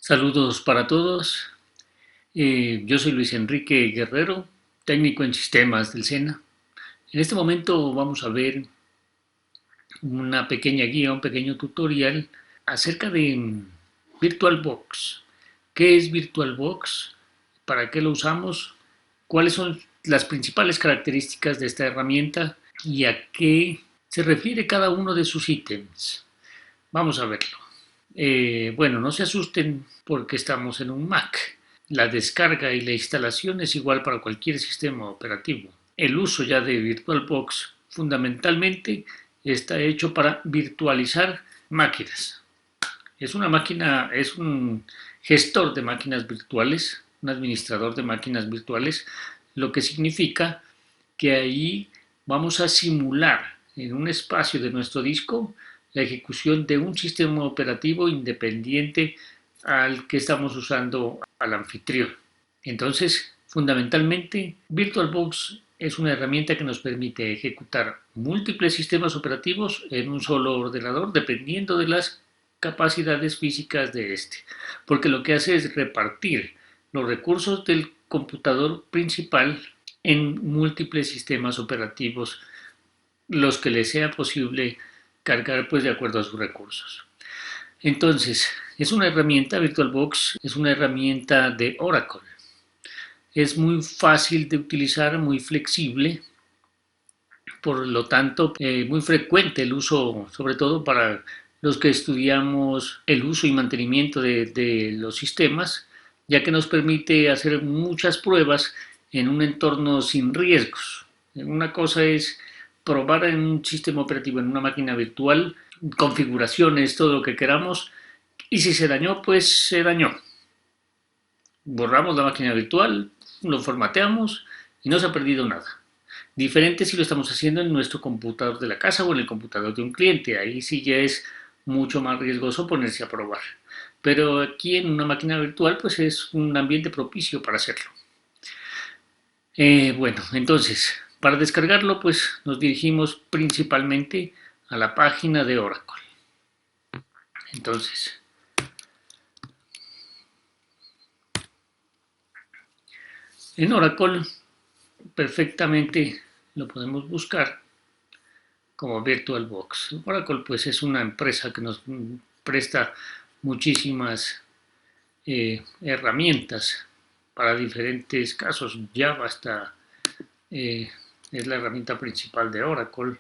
Saludos para todos. Yo soy Luis Enrique Guerrero, técnico en sistemas del SENA. En este momento vamos a ver una pequeña guía, un pequeño tutorial acerca de VirtualBox. ¿Qué es VirtualBox? ¿Para qué lo usamos? ¿Cuáles son las principales características de esta herramienta? ¿Y a qué se refiere cada uno de sus ítems? Vamos a verlo. Bueno, no se asusten porque estamos en un Mac. La descarga y la instalación es igual para cualquier sistema operativo. El uso ya de VirtualBox fundamentalmente está hecho para virtualizar máquinas. Es un gestor de máquinas virtuales, un administrador de máquinas virtuales, lo que significa que ahí vamos a simular en un espacio de nuestro disco la ejecución de un sistema operativo independiente al que estamos usando al anfitrión. Entonces, fundamentalmente, VirtualBox es una herramienta que nos permite ejecutar múltiples sistemas operativos en un solo ordenador, dependiendo de las capacidades físicas de este, porque lo que hace es repartir los recursos del computador principal en múltiples sistemas operativos, los que les sea posible cargar pues de acuerdo a sus recursos. Entonces, es una herramienta, VirtualBox es una herramienta de Oracle. Es muy fácil de utilizar, muy flexible, por lo tanto, muy frecuente el uso, sobre todo para los que estudiamos el uso y mantenimiento de los sistemas, ya que nos permite hacer muchas pruebas en un entorno sin riesgos. Una cosa es probar en un sistema operativo, en una máquina virtual, configuraciones, todo lo que queramos, y si se dañó, pues se dañó. Borramos la máquina virtual, lo formateamos y no se ha perdido nada. Diferente si lo estamos haciendo en nuestro computador de la casa o en el computador de un cliente. Ahí sí ya es mucho más riesgoso ponerse a probar. Pero aquí en una máquina virtual pues es un ambiente propicio para hacerlo. Bueno, entonces, para descargarlo pues nos dirigimos principalmente a la página de Oracle. Entonces, en Oracle perfectamente lo podemos buscar como VirtualBox. Oracle pues es una empresa que nos presta muchísimas herramientas para diferentes casos. Java es la herramienta principal de Oracle.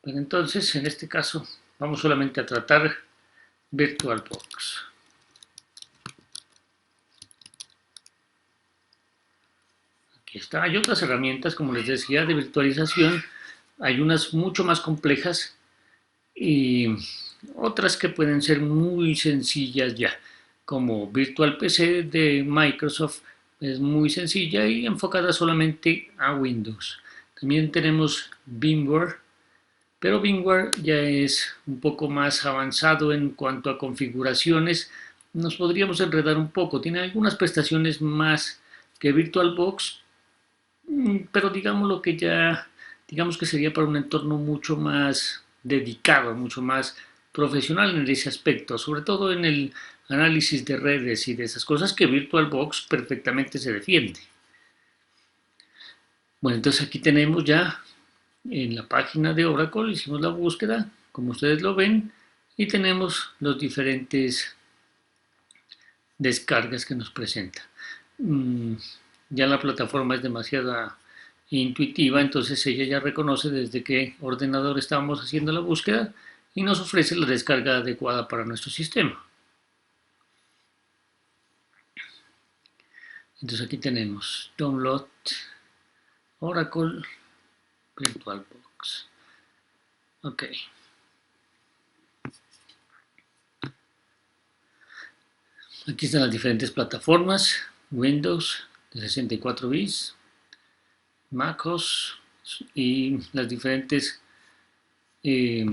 Pero entonces, en este caso, vamos solamente a tratar VirtualBox. Aquí está. Hay otras herramientas, como les decía, de virtualización. Hay unas mucho más complejas y otras que pueden ser muy sencillas ya, como Virtual PC de Microsoft, es muy sencilla y enfocada solamente a Windows. También tenemos VMware, pero VMware ya es un poco más avanzado en cuanto a configuraciones. Nos podríamos enredar un poco, tiene algunas prestaciones más que VirtualBox, pero digamos que sería para un entorno mucho más dedicado, mucho más profesional en ese aspecto, sobre todo en el análisis de redes y de esas cosas que VirtualBox perfectamente se defiende. Bueno, entonces aquí tenemos ya en la página de Oracle, hicimos la búsqueda, como ustedes lo ven, y tenemos los diferentes descargas que nos presenta. Ya la plataforma es demasiado intuitiva, entonces ella ya reconoce desde qué ordenador estamos haciendo la búsqueda y nos ofrece la descarga adecuada para nuestro sistema. Entonces aquí tenemos Download Oracle VirtualBox. Ok. Aquí están las diferentes plataformas, Windows de 64 bits, MacOS y las diferentes eh,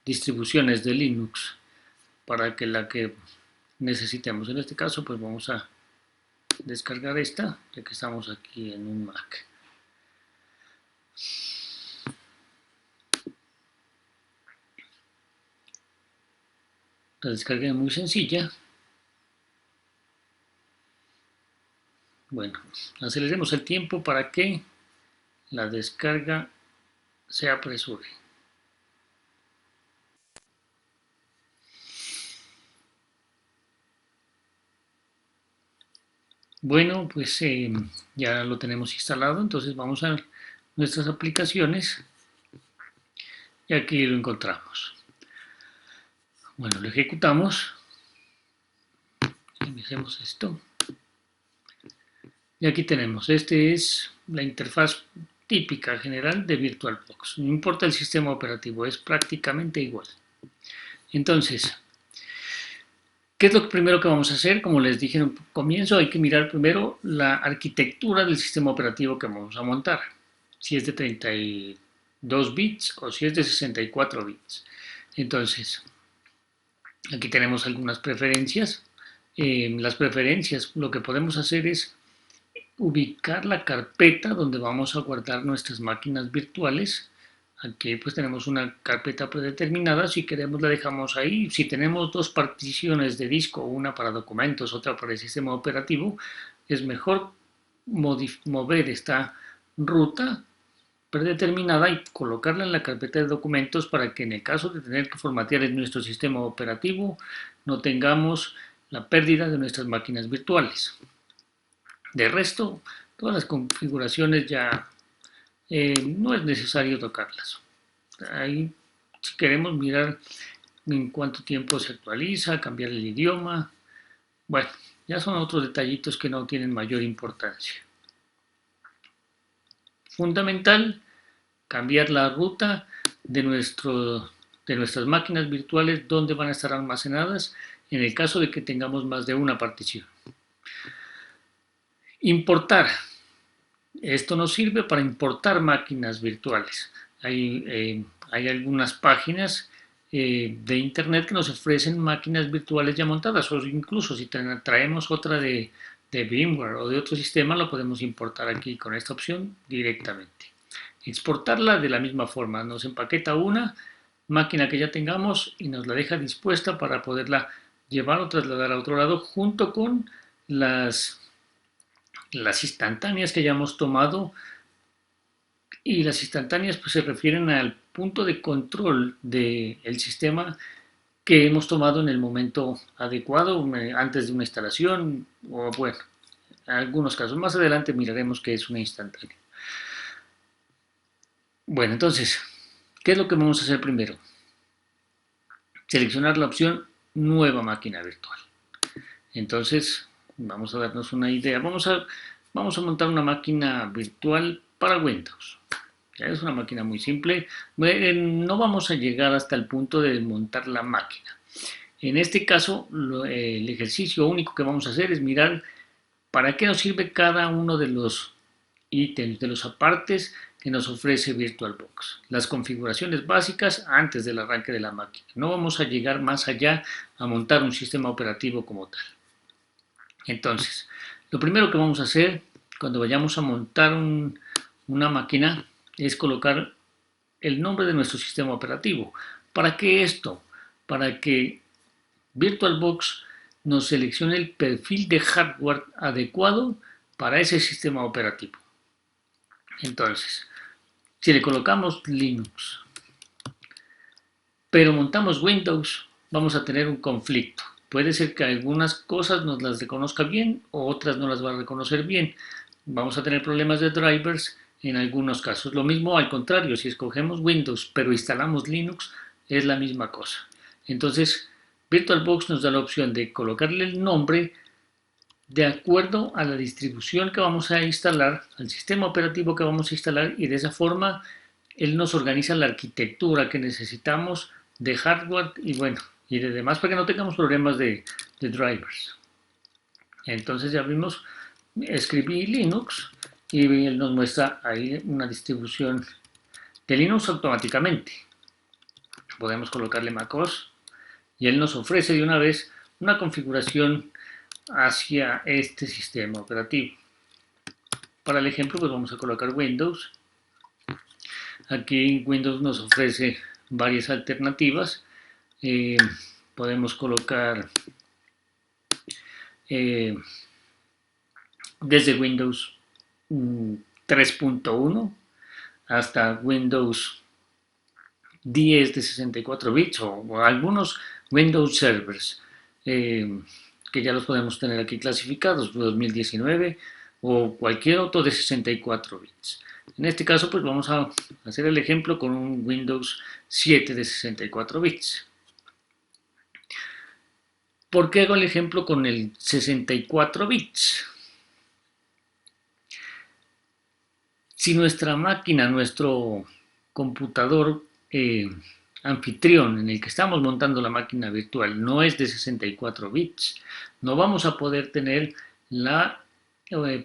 distribuciones de Linux para que la que necesitemos. En este caso, pues vamos a descargar esta, ya que estamos aquí en un Mac. La descarga es muy sencilla, Bueno, aceleremos el tiempo para que la descarga se apresure. Bueno, pues ya lo tenemos instalado, entonces vamos a nuestras aplicaciones y aquí lo encontramos. Bueno, lo ejecutamos, iniciemos esto y aquí tenemos, este es la interfaz típica general de VirtualBox, no importa el sistema operativo, es prácticamente igual. Entonces, ¿qué es lo primero que vamos a hacer? Como les dije en un comienzo, hay que mirar primero la arquitectura del sistema operativo que vamos a montar. Si es de 32 bits o si es de 64 bits. Entonces, aquí tenemos algunas preferencias. Las preferencias, lo que podemos hacer es ubicar la carpeta donde vamos a guardar nuestras máquinas virtuales. Aquí pues tenemos una carpeta predeterminada, si queremos la dejamos ahí. Si tenemos dos particiones de disco, una para documentos, otra para el sistema operativo, es mejor mover esta ruta predeterminada y colocarla en la carpeta de documentos para que en el caso de tener que formatear en nuestro sistema operativo no tengamos la pérdida de nuestras máquinas virtuales. De resto, todas las configuraciones ya no es necesario tocarlas. Ahí, si queremos mirar en cuánto tiempo se actualiza, cambiar el idioma, bueno, ya son otros detallitos que no tienen mayor importancia. Fundamental, cambiar la ruta de nuestras máquinas virtuales donde van a estar almacenadas en el caso de que tengamos más de una partición. Importar. Esto nos sirve para importar máquinas virtuales. Hay algunas páginas de internet que nos ofrecen máquinas virtuales ya montadas, o incluso si traemos otra de VMware o de otro sistema, lo podemos importar aquí con esta opción directamente. Exportarla de la misma forma, nos empaqueta una máquina que ya tengamos y nos la deja dispuesta para poderla llevar o trasladar a otro lado junto con las instantáneas que hayamos tomado, y las instantáneas pues se refieren al punto de control del sistema que hemos tomado en el momento adecuado, antes de una instalación, o bueno, en algunos casos. Más adelante miraremos qué es una instantánea. Bueno, entonces, ¿qué es lo que vamos a hacer primero? Seleccionar la opción Nueva máquina virtual. Entonces, vamos a darnos una idea. Vamos a montar una máquina virtual para Windows. Ya es una máquina muy simple. No vamos a llegar hasta el punto de montar la máquina. En este caso, el ejercicio único que vamos a hacer es mirar para qué nos sirve cada uno de los ítems, de los apartes que nos ofrece VirtualBox. Las configuraciones básicas antes del arranque de la máquina. No vamos a llegar más allá a montar un sistema operativo como tal. Entonces, lo primero que vamos a hacer cuando vayamos a montar una máquina es colocar el nombre de nuestro sistema operativo. ¿Para qué esto? Para que VirtualBox nos seleccione el perfil de hardware adecuado para ese sistema operativo. Entonces, si le colocamos Linux, pero montamos Windows, vamos a tener un conflicto. Puede ser que algunas cosas nos las reconozca bien o otras no las va a reconocer bien. Vamos a tener problemas de drivers en algunos casos. Lo mismo al contrario, si escogemos Windows pero instalamos Linux, es la misma cosa. Entonces, VirtualBox nos da la opción de colocarle el nombre de acuerdo a la distribución que vamos a instalar, al sistema operativo que vamos a instalar, y de esa forma él nos organiza la arquitectura que necesitamos de hardware y bueno, y de demás para que no tengamos problemas de drivers. Entonces ya vimos, escribí Linux y él nos muestra ahí una distribución de Linux automáticamente. Podemos colocarle MacOS y él nos ofrece de una vez una configuración hacia este sistema operativo. Para el ejemplo, pues vamos a colocar Windows. Aquí Windows nos ofrece varias alternativas. Podemos colocar desde Windows 3.1 hasta Windows 10 de 64 bits o algunos Windows servers que ya los podemos tener aquí clasificados, 2019 o cualquier otro de 64 bits. En este caso, pues vamos a hacer el ejemplo con un Windows 7 de 64 bits. ¿Por qué hago el ejemplo con el 64 bits? Si nuestra máquina, nuestro computador anfitrión en el que estamos montando la máquina virtual no es de 64 bits, no vamos a poder tener la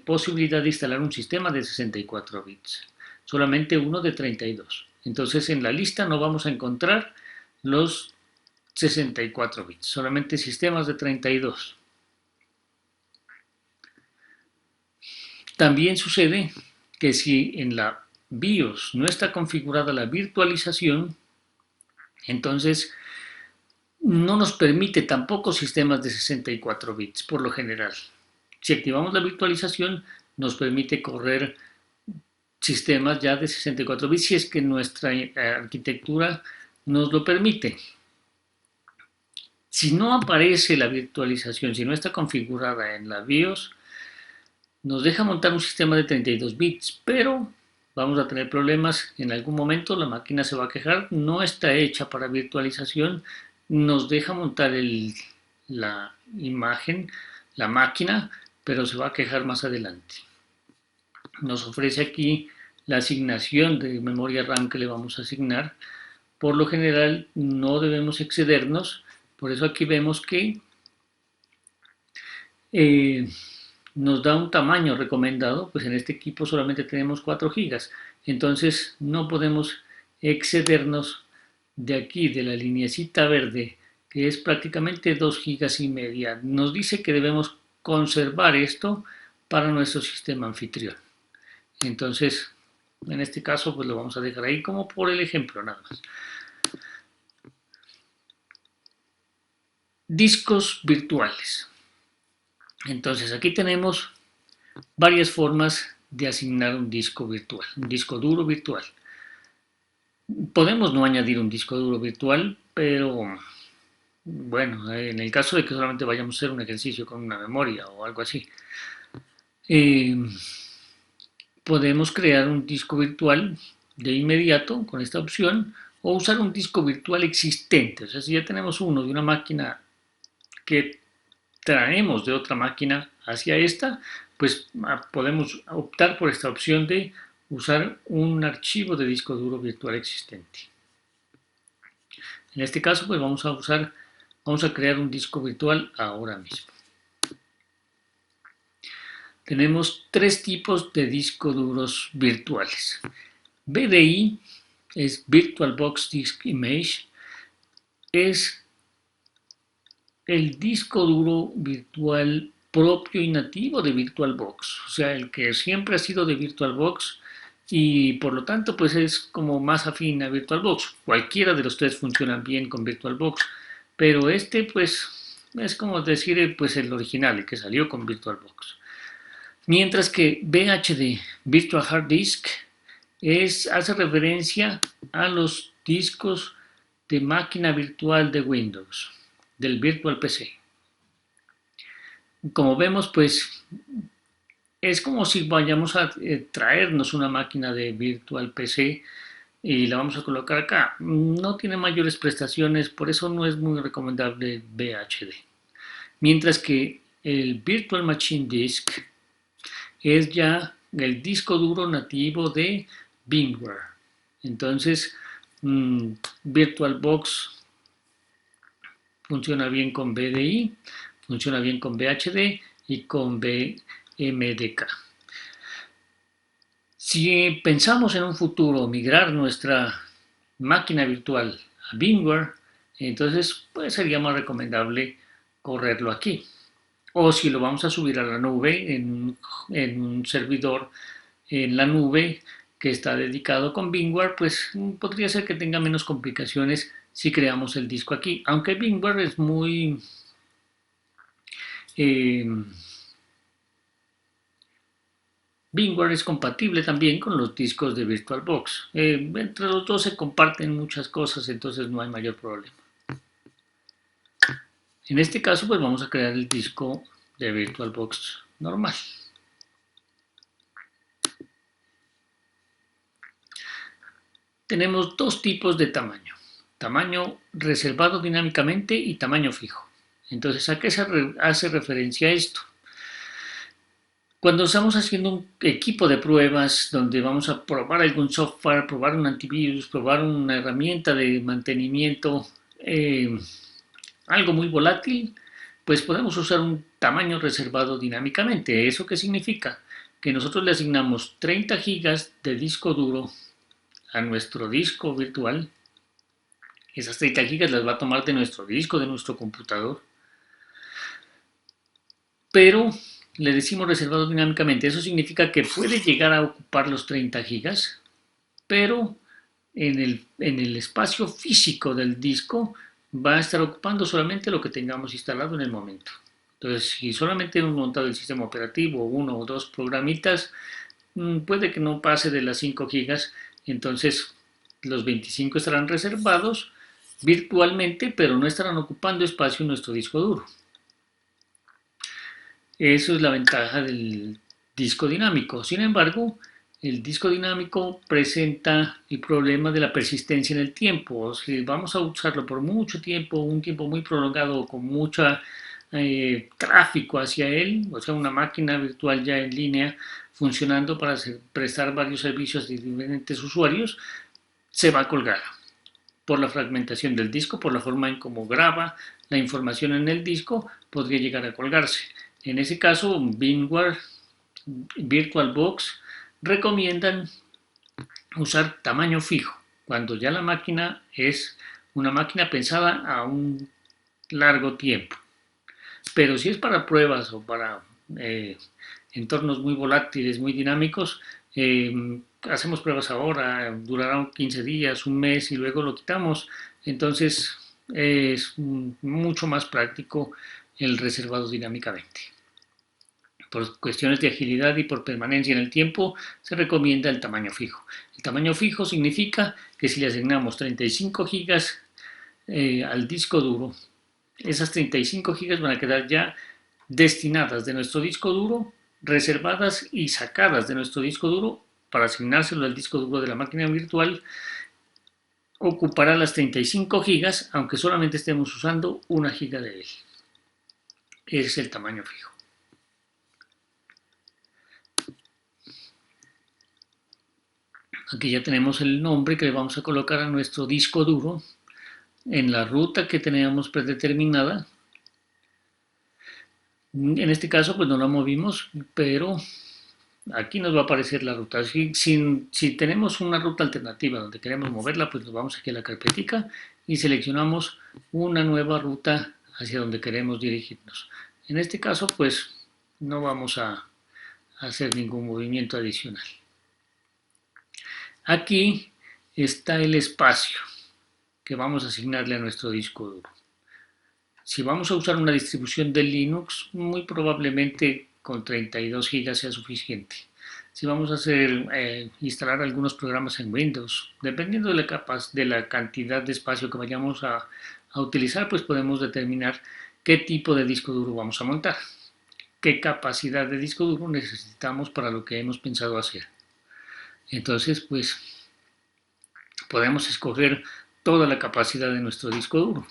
posibilidad de instalar un sistema de 64 bits, solamente uno de 32. Entonces en la lista no vamos a encontrar los 64 bits, solamente sistemas de 32. También sucede que si en la BIOS no está configurada la virtualización, entonces no nos permite tampoco sistemas de 64 bits por lo general. Si activamos la virtualización, nos permite correr sistemas ya de 64 bits si es que nuestra arquitectura nos lo permite. Si no aparece la virtualización, si no está configurada en la BIOS, nos deja montar un sistema de 32 bits, pero vamos a tener problemas. En algún momento la máquina se va a quejar, no está hecha para virtualización, nos deja montar la imagen, la máquina, pero se va a quejar más adelante. Nos ofrece aquí la asignación de memoria RAM que le vamos a asignar. Por lo general no debemos excedernos, por eso aquí vemos que nos da un tamaño recomendado, pues en este equipo solamente tenemos 4 gigas, entonces no podemos excedernos de aquí, de la lineecita verde, que es prácticamente 2 gigas y media. Nos dice que debemos conservar esto para nuestro sistema anfitrión. Entonces, en este caso, pues lo vamos a dejar ahí como por el ejemplo nada más. Discos virtuales. Entonces, aquí tenemos varias formas de asignar un disco virtual, un disco duro virtual. Podemos no añadir un disco duro virtual, pero bueno, en el caso de que solamente vayamos a hacer un ejercicio con una memoria o algo así, eh, podemos crear un disco virtual de inmediato con esta opción o usar un disco virtual existente. O sea, si ya tenemos uno de una máquina que traemos de otra máquina hacia esta, pues podemos optar por esta opción de usar un archivo de disco duro virtual existente. En este caso, pues vamos a crear un disco virtual ahora mismo. Tenemos 3 tipos de discos duros virtuales. VDI es VirtualBox Disk Image, es el disco duro virtual propio y nativo de VirtualBox, o sea, el que siempre ha sido de VirtualBox y por lo tanto pues es como más afín a VirtualBox. Cualquiera de los tres funcionan bien con VirtualBox, pero este pues es como decir pues el original, el que salió con VirtualBox. Mientras que VHD, Virtual Hard Disk, hace referencia a los discos de máquina virtual de Windows, del Virtual PC. Como vemos, pues es como si vayamos a traernos una máquina de Virtual PC y la vamos a colocar acá. No tiene mayores prestaciones, por eso no es muy recomendable VHD. Mientras que el Virtual Machine Disk es ya el disco duro nativo de VMware. Entonces, VirtualBox funciona bien con VDI, funciona bien con VHD y con VMDK. Si pensamos en un futuro migrar nuestra máquina virtual a VMware, entonces pues sería más recomendable correrlo aquí. O si lo vamos a subir a la nube en un servidor en la nube que está dedicado con VMware, pues podría ser que tenga menos complicaciones si creamos el disco aquí. Aunque VMware es muy VMware es compatible también con los discos de VirtualBox. Entre los dos se comparten muchas cosas, entonces no hay mayor problema. En este caso, pues vamos a crear el disco de VirtualBox normal. Tenemos dos tipos de tamaño. Tamaño reservado dinámicamente y tamaño fijo. Entonces, ¿a qué se hace referencia esto? Cuando estamos haciendo un equipo de pruebas donde vamos a probar algún software, probar un antivirus, probar una herramienta de mantenimiento, algo muy volátil, pues podemos usar un tamaño reservado dinámicamente. ¿Eso qué significa? Que nosotros le asignamos 30 gigas de disco duro a nuestro disco virtual. Esas 30 gigas las va a tomar de nuestro disco, de nuestro computador. Pero le decimos reservado dinámicamente. Eso significa que puede llegar a ocupar los 30 gigas, pero en el espacio físico del disco va a estar ocupando solamente lo que tengamos instalado en el momento. Entonces, si solamente hemos montado el sistema operativo, uno o dos programitas, puede que no pase de las 5 gigas, entonces los 25 estarán reservados virtualmente, pero no estarán ocupando espacio en nuestro disco duro. Eso es la ventaja del disco dinámico. Sin embargo, el disco dinámico presenta el problema de la persistencia en el tiempo. Si vamos a usarlo por mucho tiempo, un tiempo muy prolongado, con mucho tráfico hacia él, o sea, una máquina virtual ya en línea funcionando para prestar varios servicios a diferentes usuarios, se va a colgar por la fragmentación del disco, por la forma en cómo graba la información en el disco, podría llegar a colgarse. En ese caso, VMware, VirtualBox recomiendan usar tamaño fijo, cuando ya la máquina es una máquina pensada a un largo tiempo. Pero si es para pruebas o para entornos muy volátiles, muy dinámicos, hacemos pruebas ahora, durarán 15 días, un mes y luego lo quitamos. Entonces es mucho más práctico el reservado dinámicamente. Por cuestiones de agilidad y por permanencia en el tiempo, se recomienda el tamaño fijo. El tamaño fijo significa que si le asignamos 35 gigas al disco duro, esas 35 gigas van a quedar ya destinadas de nuestro disco duro, reservadas y sacadas de nuestro disco duro para asignárselo al disco duro de la máquina virtual. Ocupará las 35 gigas, aunque solamente estemos usando 1 giga de él. Ese es el tamaño fijo. Aquí ya tenemos el nombre que le vamos a colocar a nuestro disco duro en la ruta que teníamos predeterminada. En este caso pues no la movimos, pero aquí nos va a aparecer la ruta. Si tenemos una ruta alternativa donde queremos moverla, pues nos vamos aquí a la carpetica y seleccionamos una nueva ruta hacia donde queremos dirigirnos. En este caso pues no vamos a hacer ningún movimiento adicional. Aquí está el espacio que vamos a asignarle a nuestro disco duro. Si vamos a usar una distribución de Linux, muy probablemente con 32 GB sea suficiente. Si vamos a instalar algunos programas en Windows, dependiendo de la cantidad de espacio que vayamos a utilizar, pues podemos determinar qué tipo de disco duro vamos a montar, qué capacidad de disco duro necesitamos para lo que hemos pensado hacer. Entonces, pues podemos escoger toda la capacidad de nuestro disco duro.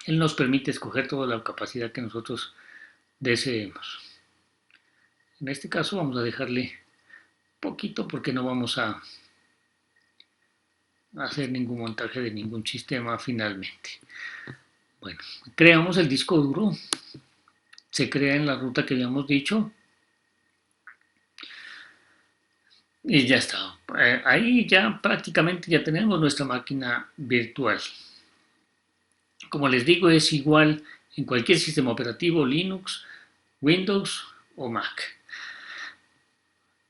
Él nos permite escoger toda la capacidad que nosotros deseemos. En este caso vamos a dejarle poquito porque no vamos a hacer ningún montaje de ningún sistema finalmente. Bueno, creamos el disco duro. Se crea en la ruta que habíamos dicho. Y ya está. Ahí ya prácticamente ya tenemos nuestra máquina virtual. Como les digo, es igual en cualquier sistema operativo, Linux, Windows o Mac.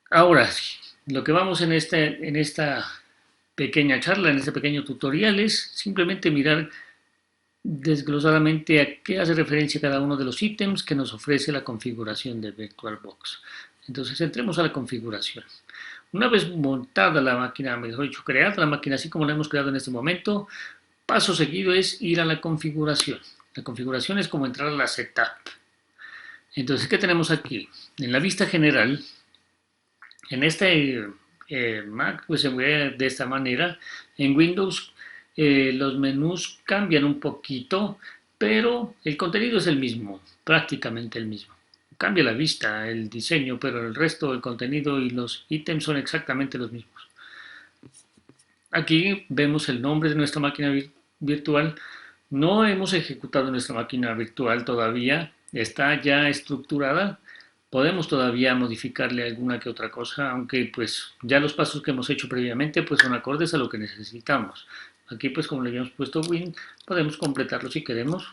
Ahora sí, lo que vamos en esta pequeña charla, en este pequeño tutorial, es simplemente mirar desglosadamente a qué hace referencia cada uno de los ítems que nos ofrece la configuración de VirtualBox. Entonces entremos a la configuración. Una vez montada la máquina, mejor dicho, creada la máquina así como la hemos creado en este momento, paso seguido es ir a la configuración. La configuración es como entrar a la setup. Entonces, ¿qué tenemos aquí? En la vista general, en este Mac, pues se ve de esta manera. En Windows los menús cambian un poquito, pero el contenido es el mismo, prácticamente el mismo. Cambia la vista, el diseño, pero el resto, el contenido y los ítems son exactamente los mismos. Aquí vemos el nombre de nuestra máquina virtual. No hemos ejecutado nuestra máquina virtual todavía, está ya estructurada. Podemos todavía modificarle alguna que otra cosa, aunque pues ya los pasos que hemos hecho previamente pues son acordes a lo que necesitamos. Aquí pues como le habíamos puesto Win, podemos completarlo si queremos.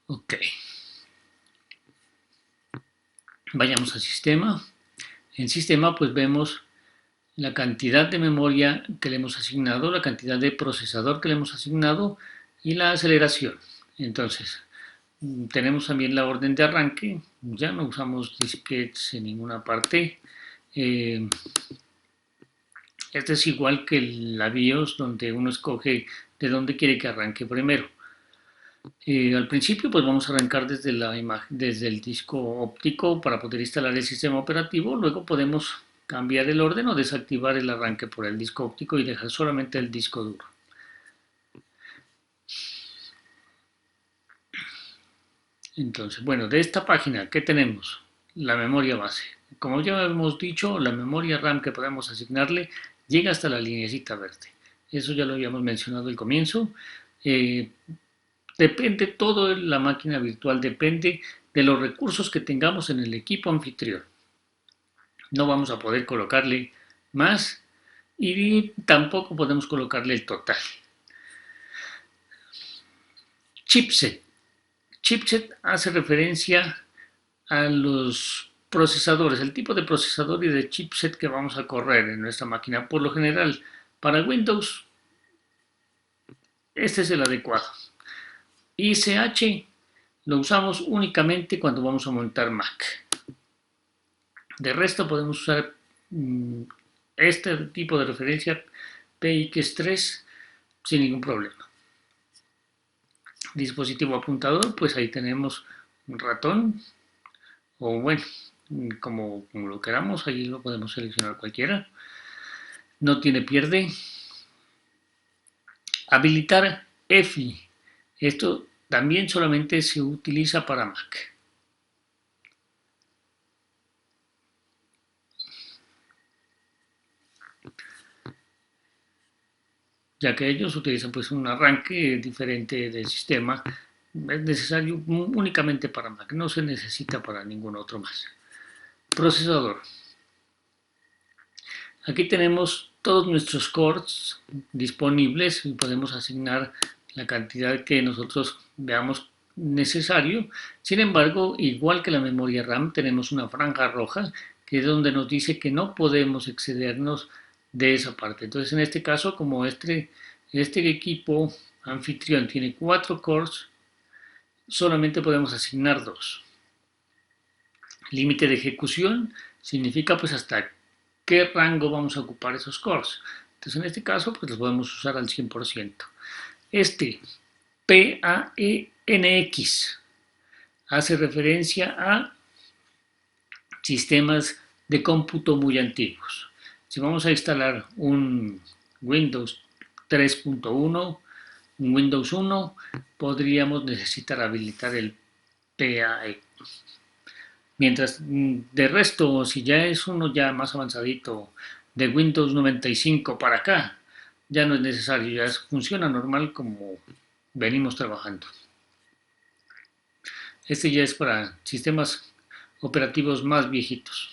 Ok. Vayamos a sistema. En sistema pues vemos la cantidad de memoria que le hemos asignado, la cantidad de procesador que le hemos asignado y la aceleración. Entonces, tenemos también la orden de arranque, ya no usamos disquetes en ninguna parte. Este es igual que la BIOS, donde uno escoge de dónde quiere que arranque primero. Al principio pues vamos a arrancar desde la imagen, desde el disco óptico para poder instalar el sistema operativo. Luego podemos cambiar el orden o desactivar el arranque por el disco óptico y dejar solamente el disco duro. Entonces, bueno, de esta página, ¿qué tenemos? La memoria base. Como ya hemos dicho, la memoria RAM que podemos asignarle llega hasta la lineecita verde. Eso ya lo habíamos mencionado al comienzo. Depende, todo en la máquina virtual depende de los recursos que tengamos en el equipo anfitrión. No vamos a poder colocarle más y tampoco podemos colocarle el total. Chipset. Chipset hace referencia a los procesadores, el tipo de procesador y de chipset que vamos a correr en nuestra máquina. Por lo general, para Windows, este es el adecuado. ISH lo usamos únicamente cuando vamos a montar Mac. De resto podemos usar este tipo de referencia PX3 sin ningún problema. Dispositivo apuntador, pues ahí tenemos un ratón, o bueno, como lo queramos, ahí lo podemos seleccionar cualquiera. No tiene pierde. Habilitar EFI. Esto también solamente se utiliza para Mac. Ya que ellos utilizan pues un arranque diferente del sistema, es necesario únicamente para Mac, no se necesita para ningún otro más. Procesador. Aquí tenemos todos nuestros cores disponibles y podemos asignar la cantidad que nosotros veamos necesario. Sin embargo, igual que la memoria RAM, tenemos una franja roja que es donde nos dice que no podemos excedernos de esa parte. Entonces, en este caso, como este equipo anfitrión tiene 4 cores, solamente podemos asignar 2. Límite de ejecución significa pues hasta qué rango vamos a ocupar esos cores. Entonces en este caso pues los podemos usar al 100%. Este PANX hace referencia a sistemas de cómputo muy antiguos. Si vamos a instalar un Windows 3.1, un Windows 1, podríamos necesitar habilitar el PAE. Mientras de resto, si ya es uno ya más avanzadito de Windows 95 para acá, ya no es necesario, ya funciona normal como venimos trabajando. Este ya es para sistemas operativos más viejitos.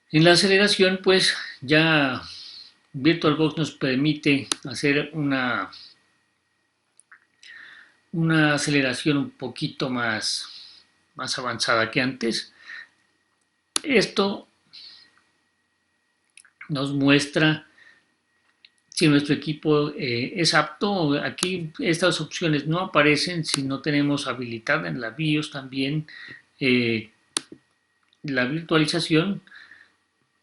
En la aceleración, pues ya VirtualBox nos permite hacer una aceleración un poquito más avanzada que antes. Esto nos muestra si nuestro equipo es apto. Aquí estas opciones no aparecen si no tenemos habilitada en la BIOS también eh, la virtualización,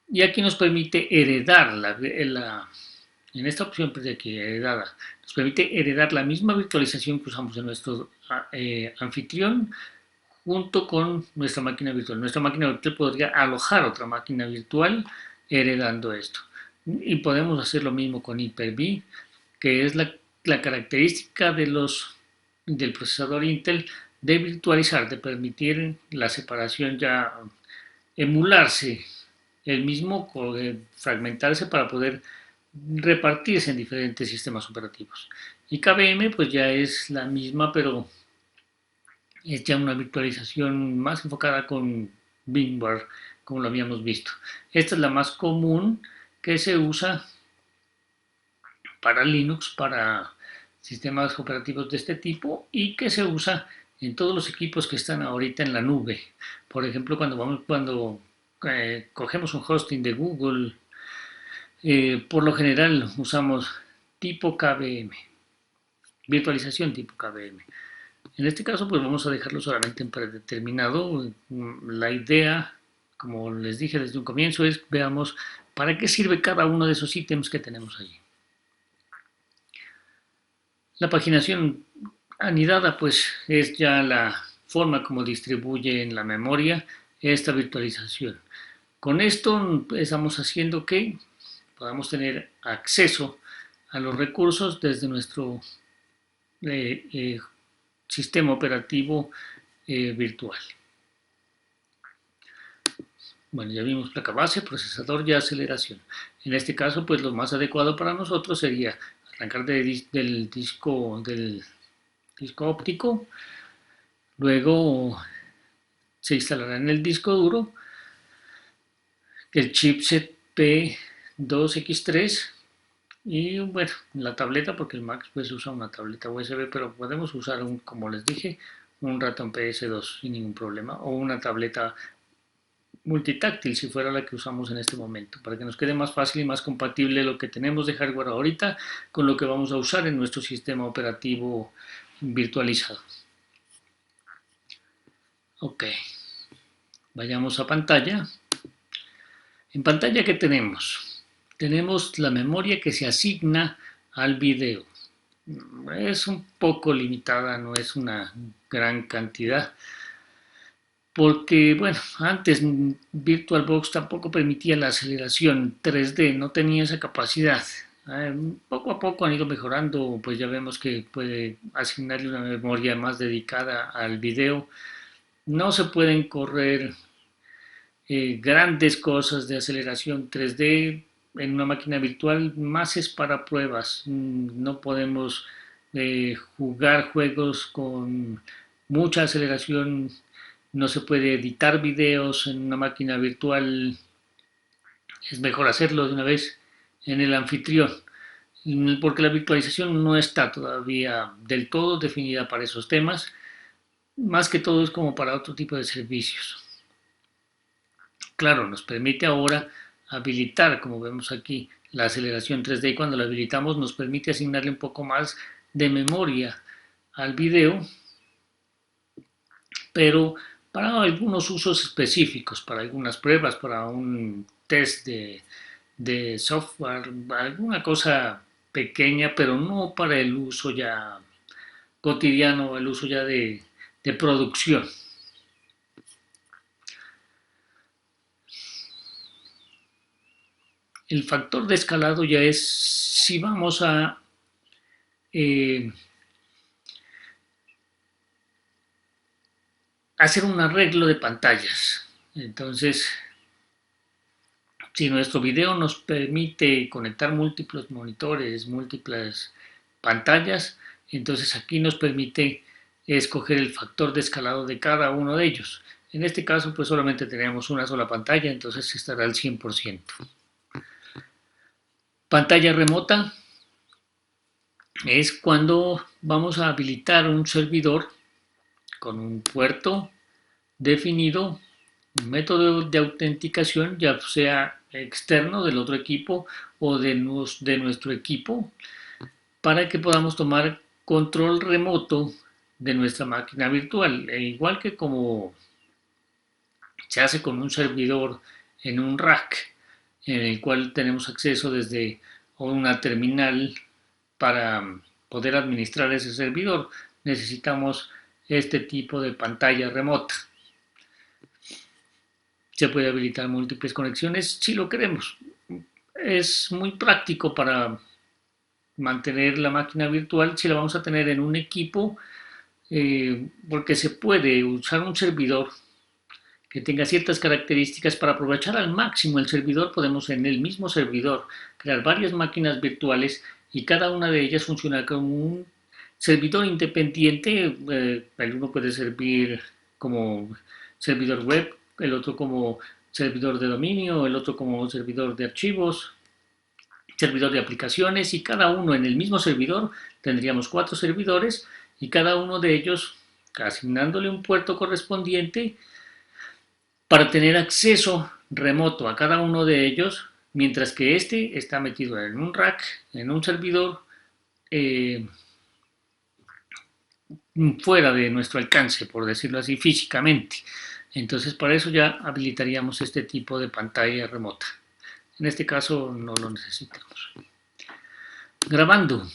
y aquí nos permite heredar en esta opción pues, de aquí, heredada, nos permite heredar la misma virtualización que usamos en nuestro anfitrión junto con nuestra máquina virtual. Nuestra máquina virtual podría alojar otra máquina virtual heredando esto. Y podemos hacer lo mismo con Hyper-V, que es la característica del procesador Intel de virtualizar, de permitir la separación ya emularse el mismo, fragmentarse para poder repartirse en diferentes sistemas operativos. Y KVM pues ya es la misma, pero es ya una virtualización más enfocada con VMware, como lo habíamos visto. Esta es la más común que se usa para Linux, para sistemas operativos de este tipo, y que se usa en todos los equipos que están ahorita en la nube. Por ejemplo, cuando cogemos un hosting de Google, por lo general usamos tipo KVM, virtualización tipo KVM. En este caso, pues vamos a dejarlo solamente en predeterminado. La idea, como les dije desde un comienzo, es veamos para qué sirve cada uno de esos ítems que tenemos allí. La paginación anidada, pues es ya la forma como distribuye en la memoria esta virtualización. Con esto estamos haciendo que podamos tener acceso a los recursos desde nuestro sistema operativo virtual. Bueno, ya vimos placa base, procesador y aceleración. En este caso, pues lo más adecuado para nosotros sería arrancar del disco óptico, luego se instalará en el disco duro el chipset P2X3 y bueno, la tableta, porque el Mac pues usa una tableta USB, pero podemos usar, como les dije, un ratón PS2 sin ningún problema, o una tableta multitáctil si fuera la que usamos en este momento, para que nos quede más fácil y más compatible lo que tenemos de hardware ahorita con lo que vamos a usar en nuestro sistema operativo virtualizado. Ok, vayamos a pantalla. En pantalla, ¿qué tenemos? Tenemos la memoria que se asigna al video. Es un poco limitada, no es una gran cantidad, porque, bueno, antes VirtualBox tampoco permitía la aceleración 3D, no tenía esa capacidad. Poco a poco han ido mejorando, pues ya vemos que puede asignarle una memoria más dedicada al video. No se pueden correr grandes cosas de aceleración 3D en una máquina virtual, más es para pruebas. No podemos jugar juegos con mucha aceleración, no se puede editar videos en una máquina virtual, es mejor hacerlo de una vez en el anfitrión, porque la virtualización no está todavía del todo definida para esos temas, más que todo es como para otro tipo de servicios. Claro, nos permite ahora habilitar, como vemos aquí, la aceleración 3D, y cuando la habilitamos nos permite asignarle un poco más de memoria al video, pero para algunos usos específicos, para algunas pruebas, para un test de software, alguna cosa pequeña, pero no para el uso ya cotidiano, el uso ya de producción. El factor de escalado ya es si vamos a hacer un arreglo de pantallas. Entonces, si nuestro video nos permite conectar múltiples monitores, múltiples pantallas, entonces aquí nos permite escoger el factor de escalado de cada uno de ellos. En este caso, pues solamente tenemos una sola pantalla, entonces estará al 100%. Pantalla remota. es cuando vamos a habilitar un servidor con un puerto definido, un método de autenticación, ya sea externo del otro equipo o de nuestro equipo, para que podamos tomar control remoto de nuestra máquina virtual. E igual que como se hace con un servidor en un rack, en el cual tenemos acceso desde una terminal para poder administrar ese servidor, necesitamos este tipo de pantalla remota. Se puede habilitar múltiples conexiones si lo queremos. Es muy práctico para mantener la máquina virtual si la vamos a tener en un equipo, porque se puede usar un servidor que tenga ciertas características para aprovechar al máximo el servidor. Podemos en el mismo servidor crear varias máquinas virtuales y cada una de ellas funcionar como un servidor independiente. El uno puede servir como servidor web, el otro como servidor de dominio, el otro como servidor de archivos, servidor de aplicaciones, y cada uno en el mismo servidor tendríamos 4 servidores y cada uno de ellos asignándole un puerto correspondiente para tener acceso remoto a cada uno de ellos, mientras que este está metido en un rack, en un servidor, eh, fuera de nuestro alcance, por decirlo así, físicamente. Entonces, para eso ya habilitaríamos este tipo de pantalla remota. En este caso no lo necesitamos. Grabando.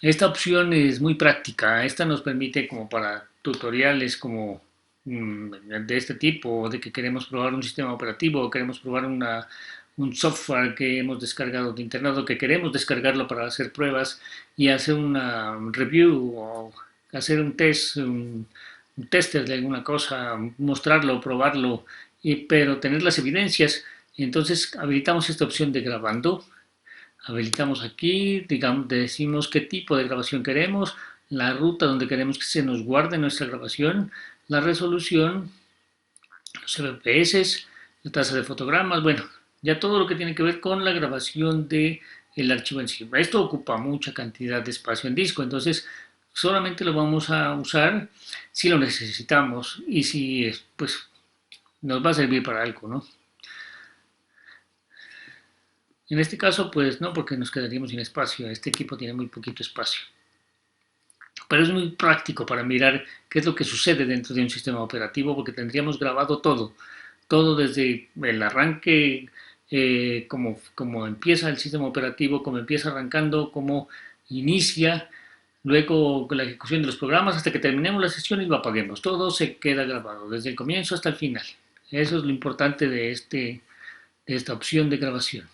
Esta opción es muy práctica. Esta nos permite como para tutoriales como de este tipo, de que queremos probar un sistema operativo o queremos probar un software que hemos descargado de internet o que queremos descargarlo para hacer pruebas y hacer una review o hacer un test, un tester de alguna cosa, mostrarlo, probarlo, pero tener las evidencias. Entonces habilitamos esta opción de grabando. Habilitamos aquí, digamos, decimos qué tipo de grabación queremos, la ruta donde queremos que se nos guarde nuestra grabación, la resolución, los FPS, la tasa de fotogramas, bueno, ya todo lo que tiene que ver con la grabación de el archivo en sí. Esto ocupa mucha cantidad de espacio en disco, entonces solamente lo vamos a usar si lo necesitamos y si pues nos va a servir para algo, ¿no? En este caso, pues no, porque nos quedaríamos sin espacio. Este equipo tiene muy poquito espacio. Pero es muy práctico para mirar qué es lo que sucede dentro de un sistema operativo, porque tendríamos grabado todo, todo desde el arranque, como empieza el sistema operativo, cómo empieza arrancando, cómo inicia, luego con la ejecución de los programas hasta que terminemos la sesión y lo apaguemos. Todo se queda grabado, desde el comienzo hasta el final. Eso es lo importante de esta opción de grabación.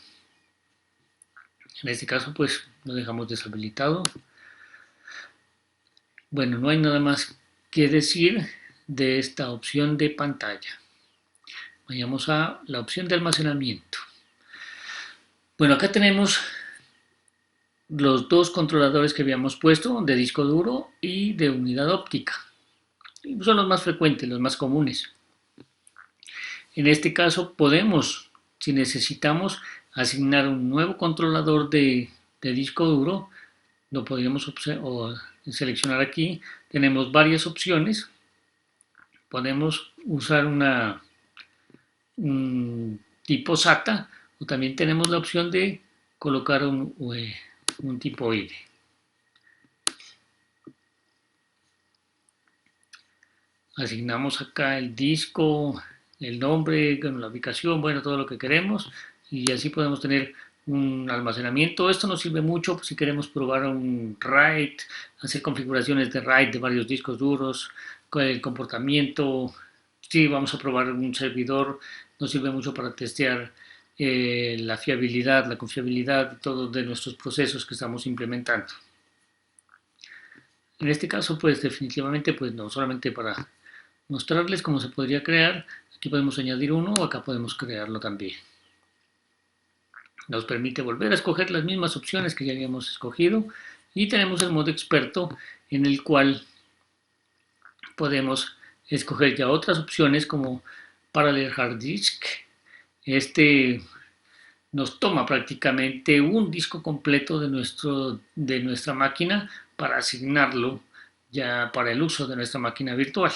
En este caso, pues lo dejamos deshabilitado. Bueno, no hay nada más que decir de esta opción de pantalla. Vayamos a la opción de almacenamiento. Bueno, acá tenemos los dos controladores que habíamos puesto, de disco duro y de unidad óptica. Son los más frecuentes, los más comunes. En este caso podemos, si necesitamos, asignar un nuevo controlador de disco duro. Lo podríamos seleccionar aquí. Tenemos varias opciones. Podemos usar un tipo SATA, o también tenemos la opción de colocar un tipo IDE. Asignamos acá el disco, el nombre, la ubicación, bueno, todo lo que queremos, y así podemos tener un almacenamiento. Esto nos sirve mucho si queremos probar un RAID, hacer configuraciones de RAID de varios discos duros, con el comportamiento. Si vamos a probar un servidor, nos sirve mucho para testear la fiabilidad, la confiabilidad de todos de nuestros procesos que estamos implementando. En este caso, pues definitivamente, pues no solamente para mostrarles cómo se podría crear. Aquí podemos añadir uno, o acá podemos crearlo también. Nos permite volver a escoger las mismas opciones que ya habíamos escogido, y tenemos el modo experto en el cual podemos escoger ya otras opciones como Parallel Hard Disk. Este nos toma prácticamente un disco completo de nuestra máquina para asignarlo ya para el uso de nuestra máquina virtual.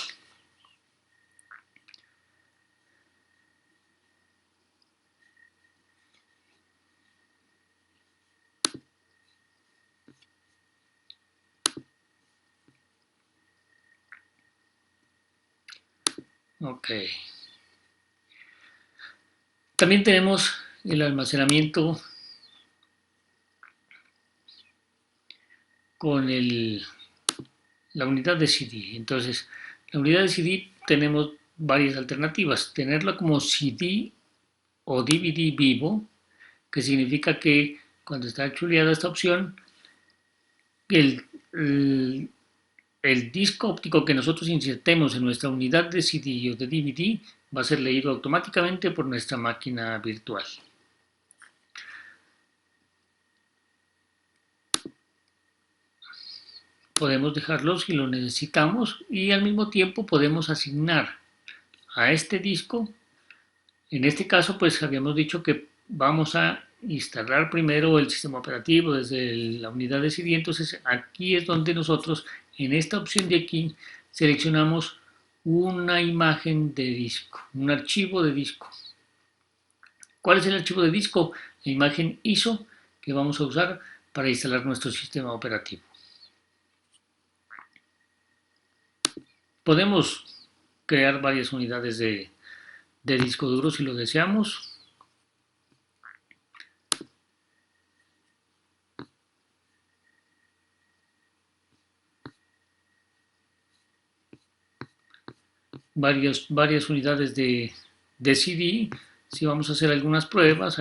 Ok. También tenemos el almacenamiento con la unidad de CD. Entonces, la unidad de CD tenemos varias alternativas. Tenerla como CD o DVD vivo, que significa que cuando está chuleada esta opción, el, el, el disco óptico que nosotros insertemos en nuestra unidad de CD o de DVD va a ser leído automáticamente por nuestra máquina virtual. Podemos dejarlo si lo necesitamos y al mismo tiempo podemos asignar a este disco. En este caso, pues habíamos dicho que vamos a instalar primero el sistema operativo desde la unidad de CD. Entonces aquí es donde nosotros, en esta opción de aquí, seleccionamos una imagen de disco, un archivo de disco. ¿Cuál es el archivo de disco? La imagen ISO que vamos a usar para instalar nuestro sistema operativo. Podemos crear varias unidades de disco duro si lo deseamos. Varias unidades de CD. Si vamos a hacer algunas pruebas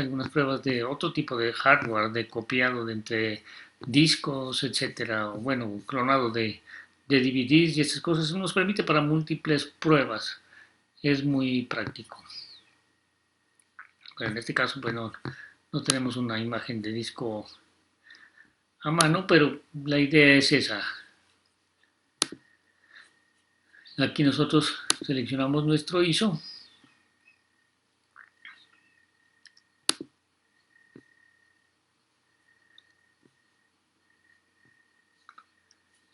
de otro tipo de hardware, de copiado de entre discos, etcétera, o bueno, clonado de DVDs y estas cosas, nos permite para múltiples pruebas. Es muy práctico. Pero en este caso, pues no tenemos una imagen de disco a mano, pero la idea es esa. Aquí nosotros seleccionamos nuestro ISO.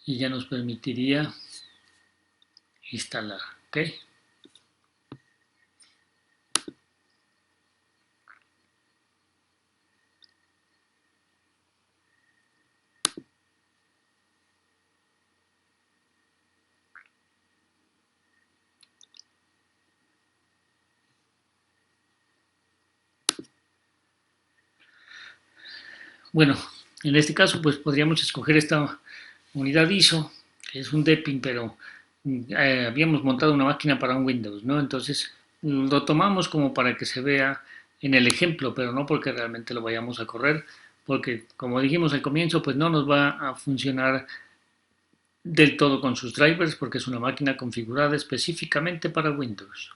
Y ya nos permitiría instalar, ¿ok? Bueno, en este caso pues podríamos escoger esta unidad ISO, que es un DEPIN, pero habíamos montado una máquina para un Windows, ¿no? Entonces lo tomamos como para que se vea en el ejemplo, pero no porque realmente lo vayamos a correr, porque como dijimos al comienzo, pues no nos va a funcionar del todo con sus drivers porque es una máquina configurada específicamente para Windows.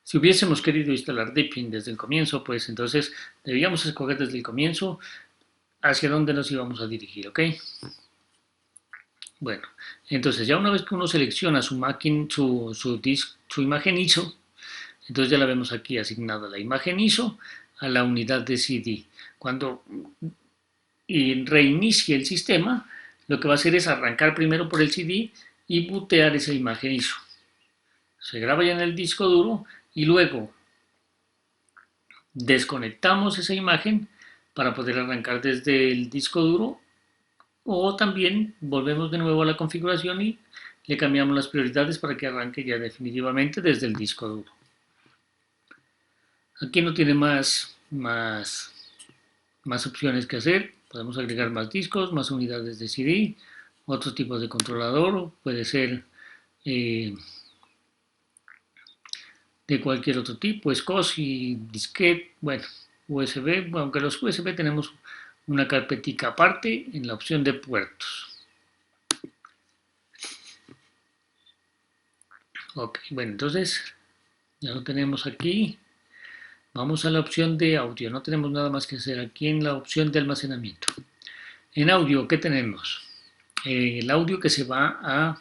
Si hubiésemos querido instalar Deepin desde el comienzo, pues entonces debíamos escoger desde el comienzo hacia dónde nos íbamos a dirigir, ¿ok? Bueno, entonces ya una vez que uno selecciona su máquina, su imagen ISO, entonces ya la vemos aquí asignada la imagen ISO a la unidad de CD. Cuando reinicie el sistema, lo que va a hacer es arrancar primero por el CD y bootear esa imagen ISO. Se graba ya en el disco duro y luego desconectamos esa imagen para poder arrancar desde el disco duro o también volvemos de nuevo a la configuración y le cambiamos las prioridades para que arranque ya definitivamente desde el disco duro. Aquí no tiene más opciones que hacer. Podemos agregar más discos, más unidades de CD, otros tipos de controlador, puede ser de cualquier otro tipo, SCSI, disquete, bueno, USB, aunque los USB tenemos una carpetica aparte en la opción de puertos. Ok, bueno, entonces ya lo tenemos aquí. Vamos a la opción de audio, no tenemos nada más que hacer aquí en la opción de almacenamiento. En audio, ¿qué tenemos? El audio que se va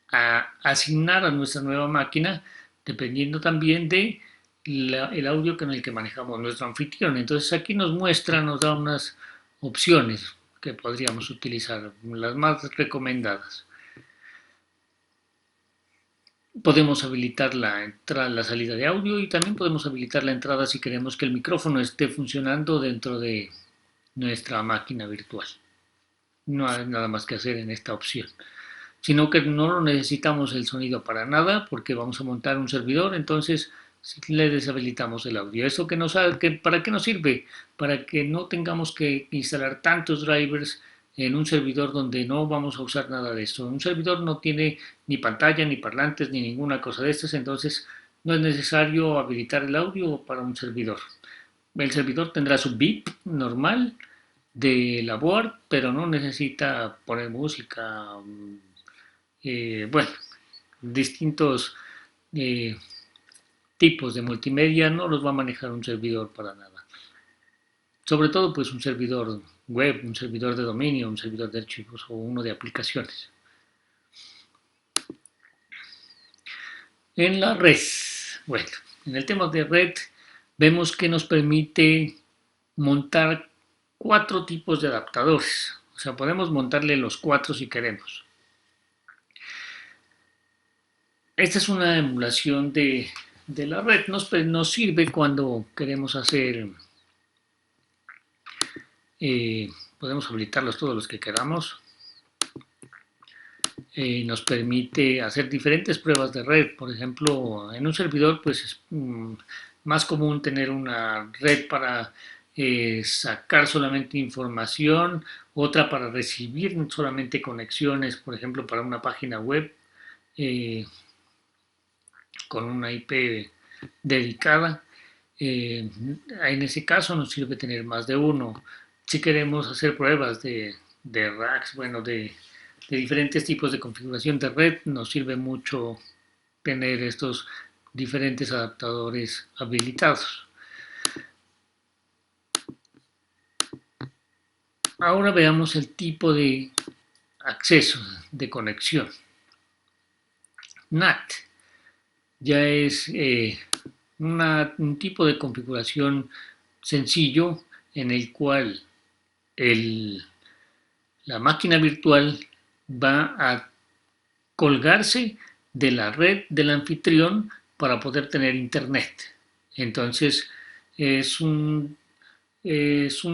a asignar a nuestra nueva máquina, dependiendo también de el audio con el que manejamos nuestro anfitrión. Entonces aquí nos da unas opciones que podríamos utilizar, las más recomendadas. Podemos habilitar la salida de audio y también podemos habilitar la entrada si queremos que el micrófono esté funcionando dentro de nuestra máquina virtual. No hay nada más que hacer en esta opción. Sino que no lo necesitamos el sonido para nada porque vamos a montar un servidor, entonces le deshabilitamos el audio. ¿Eso para qué nos sirve? Para que no tengamos que instalar tantos drivers en un servidor donde no vamos a usar nada de esto. Un servidor no tiene ni pantalla, ni parlantes, ni ninguna cosa de estas, entonces no es necesario habilitar el audio para un servidor. El servidor tendrá su BIP normal de la board, pero no necesita poner música. Bueno, distintos eh, tipos de multimedia no los va a manejar un servidor para nada. Sobre todo pues un servidor web, un servidor de dominio, un servidor de archivos o uno de aplicaciones. En la red, bueno, en el tema de red vemos que nos permite montar 4 tipos de adaptadores. O sea, podemos montarle los 4 si queremos. Esta es una emulación de la red. Nos sirve cuando queremos hacer, podemos habilitarlos todos los que queramos. Nos permite hacer diferentes pruebas de red. Por ejemplo, en un servidor pues es más común tener una red para sacar solamente información, otra para recibir solamente conexiones, por ejemplo, para una página web con una IP dedicada. En ese caso nos sirve tener más de uno. Si queremos hacer pruebas de racks, bueno, de diferentes tipos de configuración de red, nos sirve mucho tener estos diferentes adaptadores habilitados. Ahora veamos el tipo de acceso, de conexión. NAT ya es un tipo de configuración sencillo en el cual la máquina virtual va a colgarse de la red del anfitrión para poder tener internet. Entonces es una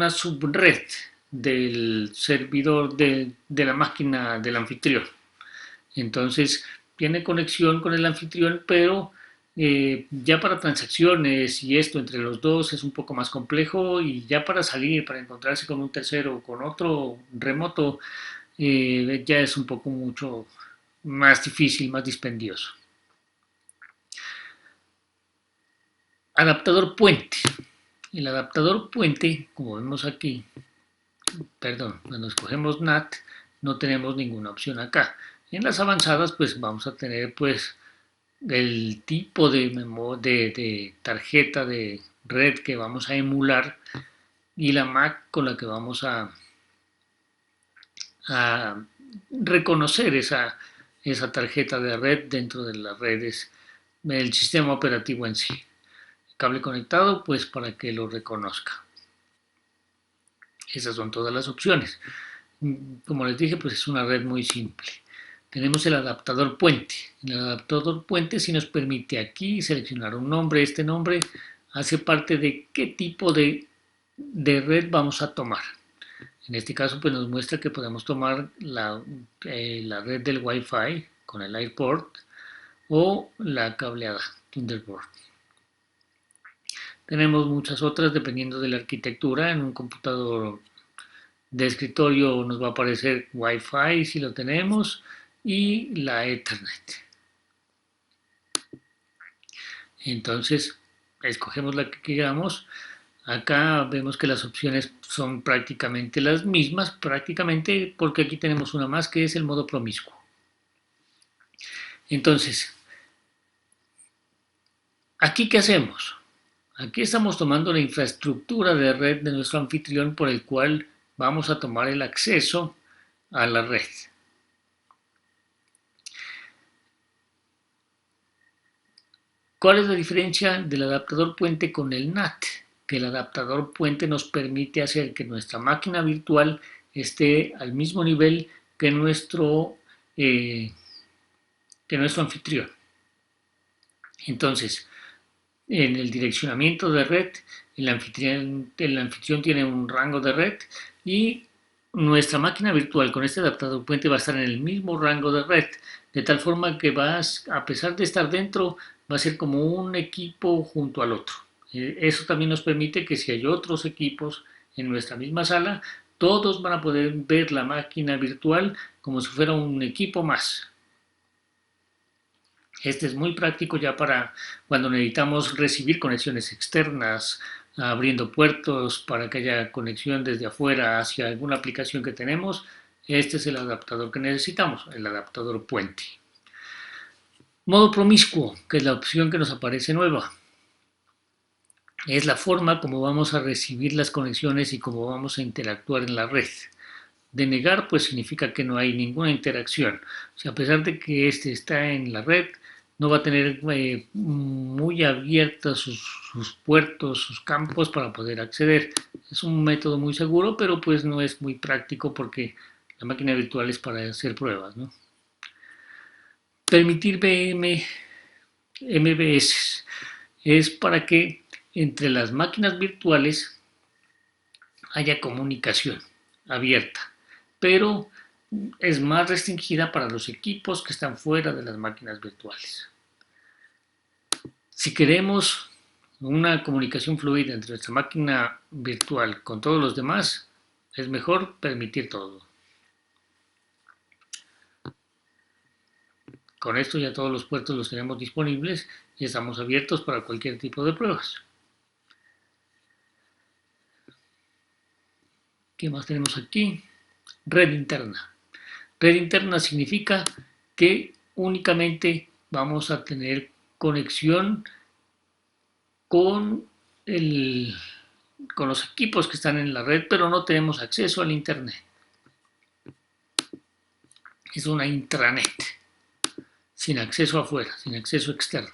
subred del servidor de la máquina del anfitrión. Entonces tiene conexión con el anfitrión, pero ya para transacciones y esto entre los dos es un poco más complejo, y ya para salir, para encontrarse con un tercero o con otro remoto, ya es un poco mucho más difícil, más dispendioso. Adaptador puente. El adaptador puente, como vemos aquí, perdón, cuando escogemos NAT no tenemos ninguna opción acá. En las avanzadas pues vamos a tener pues el tipo de tarjeta de red que vamos a emular y la MAC con la que vamos a reconocer esa tarjeta de red dentro de las redes del sistema operativo en sí. Cable conectado pues para que lo reconozca. Esas son todas las opciones. Como les dije, pues es una red muy simple. Tenemos el adaptador puente. El adaptador puente sí nos permite aquí seleccionar un nombre. Este nombre hace parte de qué tipo de red vamos a tomar. En este caso pues nos muestra que podemos tomar la red del Wi-Fi con el AirPort o la cableada Thunderbird. Tenemos muchas otras dependiendo de la arquitectura. En un computador de escritorio nos va a aparecer Wi-Fi si lo tenemos y la Ethernet. Entonces escogemos la que queramos. Acá vemos que las opciones son prácticamente las mismas, prácticamente porque aquí tenemos una más que es el modo promiscuo. Entonces, ¿aquí qué hacemos? Aquí estamos tomando la infraestructura de red de nuestro anfitrión por el cual vamos a tomar el acceso a la red. ¿Cuál es la diferencia del adaptador puente con el NAT? Que el adaptador puente nos permite hacer que nuestra máquina virtual esté al mismo nivel que eh, nuestro anfitrión. Entonces, en el direccionamiento de red, el anfitrión tiene un rango de red y nuestra máquina virtual con este adaptador puente va a estar en el mismo rango de red, de tal forma que a pesar de estar dentro, va a ser como un equipo junto al otro. Eso también nos permite que si hay otros equipos en nuestra misma sala, todos van a poder ver la máquina virtual como si fuera un equipo más. Este es muy práctico ya para cuando necesitamos recibir conexiones externas, abriendo puertos para que haya conexión desde afuera hacia alguna aplicación que tenemos. Este es el adaptador que necesitamos, el adaptador puente. Modo promiscuo, que es la opción que nos aparece nueva. Es la forma como vamos a recibir las conexiones y cómo vamos a interactuar en la red. Denegar pues significa que no hay ninguna interacción. O sea, a pesar de que este está en la red, no va a tener muy abiertas sus puertos, sus campos para poder acceder. Es un método muy seguro, pero pues no es muy práctico porque la máquina virtual es para hacer pruebas, ¿no? Permitir MBS es para que entre las máquinas virtuales haya comunicación abierta, pero es más restringida para los equipos que están fuera de las máquinas virtuales. Si queremos una comunicación fluida entre nuestra máquina virtual con todos los demás, es mejor permitir todo. Con esto ya todos los puertos los tenemos disponibles y estamos abiertos para cualquier tipo de pruebas. ¿Qué más tenemos aquí? Red interna. Red interna significa que únicamente vamos a tener conexión con, con los equipos que están en la red, pero no tenemos acceso al Internet. Es una intranet, sin acceso afuera, sin acceso externo.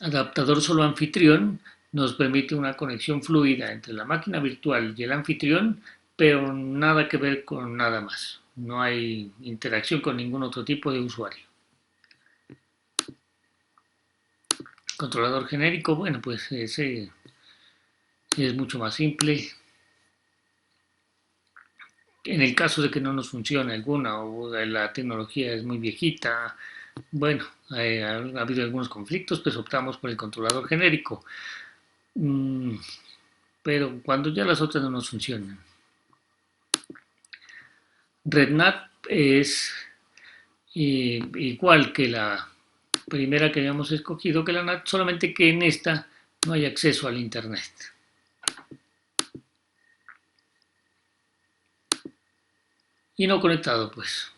Adaptador solo anfitrión nos permite una conexión fluida entre la máquina virtual y el anfitrión, pero nada que ver con nada más. No hay interacción con ningún otro tipo de usuario. Controlador genérico, bueno, pues ese es mucho más simple. En el caso de que no nos funcione alguna o la tecnología es muy viejita, bueno, ha habido algunos conflictos, pues optamos por el controlador genérico. Pero cuando ya las otras no nos funcionan. RedNat es igual que la primera que habíamos escogido, que la NAT, solamente que en esta no hay acceso al Internet. Y no conectado, pues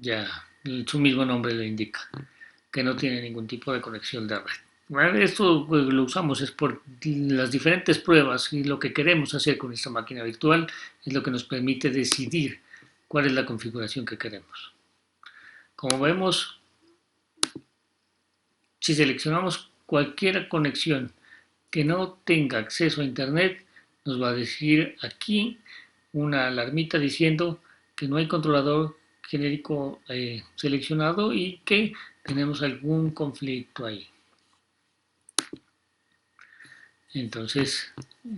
ya su mismo nombre lo indica, que no tiene ningún tipo de conexión de red. Bueno, esto pues, lo usamos es por las diferentes pruebas y lo que queremos hacer con esta máquina virtual es lo que nos permite decidir cuál es la configuración que queremos. Como vemos, si seleccionamos cualquier conexión que no tenga acceso a Internet, nos va a decir aquí una alarmita diciendo que no hay controlador genérico seleccionado y que tenemos algún conflicto ahí. Entonces,